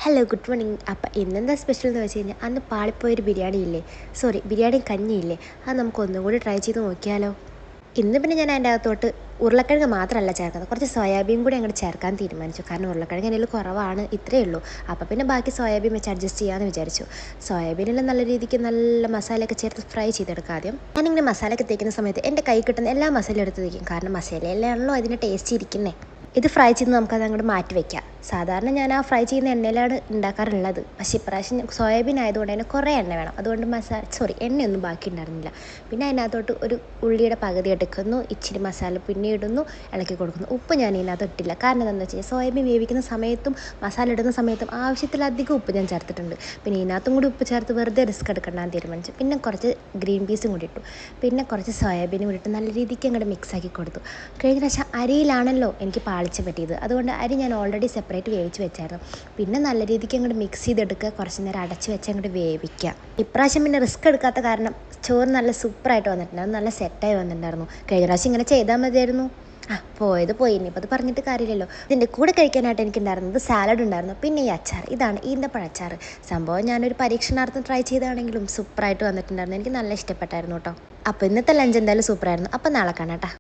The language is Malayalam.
Hello good morning. അപ്പം ഇന്നെന്താ സ്പെഷ്യൽ എന്ന് വെച്ച് കഴിഞ്ഞാൽ അന്ന് പാളിപ്പോയൊരു ബിരിയാണി ഇല്ലേ, ബിരിയാണി കഞ്ഞിയില്ലേ, അത് നമുക്ക് ഒന്നും കൂടി ട്രൈ ചെയ്ത് നോക്കിയാലോ. ഇന്ന് പിന്നെ ഞാൻ അതിൻ്റെ അകത്തോട്ട് ഉരുളക്കിഴങ്ങ് മാത്രമല്ല ചേർക്കുന്നത്, കുറച്ച് സോയാബീൻ കൂടി അങ്ങോട്ട് ചേർക്കാൻ തീരുമാനിച്ചു. കാരണം ഉരുളക്കിഴങ്ങ് അതിൽ കുറവാണ്, ഇത്രയേ ഉള്ളൂ. അപ്പോൾ പിന്നെ ബാക്കി സോയാബീൻ വെച്ച് അഡ്ജസ്റ്റ് ചെയ്യാമെന്ന് വിചാരിച്ചു. സോയാബീനെല്ലാം നല്ല രീതിക്ക് നല്ല മസാലയൊക്കെ ചേർത്ത് ഫ്രൈ ചെയ്തെടുക്കാം ആദ്യം. ഞാനിങ്ങനെ മസാലയൊക്കെ തേക്കുന്ന സമയത്ത് എൻ്റെ കൈ കിട്ടുന്ന എല്ലാ മസാലയും എടുത്ത് തേക്കും, കാരണം മസാലയിലാണല്ലോ അതിൻ്റെ ടേസ്റ്റ് ഇരിക്കുന്നത്. ഇത് ഫ്രൈ ചെയ്ത് നമുക്കത് അങ്ങോട്ട് മാറ്റി വയ്ക്കാം. സാധാരണ ഞാൻ ആ ഫ്രൈ ചെയ്യുന്ന എണ്ണയിലാണ് ഉണ്ടാക്കാറുള്ളത്. പക്ഷേ ഇപ്രാവശ്യം സോയാബീൻ ആയതുകൊണ്ട് തന്നെ കുറേ എണ്ണ വേണം, അതുകൊണ്ട് എണ്ണയൊന്നും ബാക്കി ഉണ്ടായിരുന്നില്ല. പിന്നെ അതിനകത്തോട്ട് ഒരു ഉള്ളിയുടെ പകുതി എടുക്കുന്നു, ഇച്ചിരി മസാല പിന്നെ ഇടുന്നു, ഇളക്കി കൊടുക്കുന്നു. ഉപ്പ് ഞാൻ ഇതിനകത്ത് ഇട്ടില്ല, കാരണം എന്താണെന്ന് വെച്ച് കഴിഞ്ഞാൽ സോയാബീൻ വേവിക്കുന്ന സമയത്തും മസാല ഇടുന്ന സമയത്തും ആവശ്യത്തിലധികം ഉപ്പ് ഞാൻ ചേർത്തിട്ടുണ്ട്. പിന്നെ ഇതിനകത്തും കൂടി ഉപ്പ് ചേർത്ത് വെറുതെ റിസ്ക് എടുക്കണ്ടെന്ന് തീരുമാനിച്ചു. പിന്നെ കുറച്ച് ഗ്രീൻ പീസും കൂടി ഇട്ടു, പിന്നെ കുറച്ച് സോയാബീനും കൂടി ഇട്ട് നല്ല രീതിക്ക് അങ്ങോട്ട് മിക്സാക്കി കൊടുത്തു. കഴിഞ്ഞ പ്രാവശ്യം അരിയിലാണല്ലോ എനിക്ക് പാളിച്ച പറ്റിയത്, അതുകൊണ്ട് അരി ഞാൻ ഓൾറെഡി സെപ്പറേറ്റ് വേവിച്ച് വെച്ചായിരുന്നു. പിന്നെ നല്ല രീതിക്ക് അങ്ങോട്ട് മിക്സ് ചെയ്തെടുക്കുക, കുറച്ച് നേരം അടച്ച് വെച്ച് അങ്ങോട്ട് വേവിക്കുക. ഇപ്രാവശ്യം പിന്നെ റിസ്ക് എടുക്കാത്ത കാരണം ചോറ് നല്ല സൂപ്പറായിട്ട് വന്നിട്ടുണ്ടായിരുന്നു, നല്ല സെറ്റായി വന്നിട്ടുണ്ടായിരുന്നു. കഴിഞ്ഞ പ്രാവശ്യം ഇങ്ങനെ ചെയ്താൽ മതിയായിരുന്നു. പോയത് പോയി, ഇനിയിപ്പോൾ അത് പറഞ്ഞിട്ട് കാര്യമില്ലല്ലോ. ഇതിൻ്റെ കൂടെ കഴിക്കാനായിട്ട് എനിക്കുണ്ടായിരുന്നത് സാലഡ് ഉണ്ടായിരുന്നു, പിന്നെ ഈ അച്ചാർ. ഇതാണ് ഈന്തപ്പഴച്ചാർ. സംഭവം ഞാനൊരു പരീക്ഷണാർത്ഥം ട്രൈ ചെയ്താണെങ്കിലും സൂപ്പറായിട്ട് വന്നിട്ടുണ്ടായിരുന്നു, എനിക്ക് നല്ല ഇഷ്ടപ്പെട്ടായിരുന്നു കേട്ടോ. അപ്പോൾ ഇന്നത്തെ ലഞ്ച് എന്തായാലും സൂപ്പറായിരുന്നു. അപ്പോൾ നാളെ കാണാം കേട്ടോ.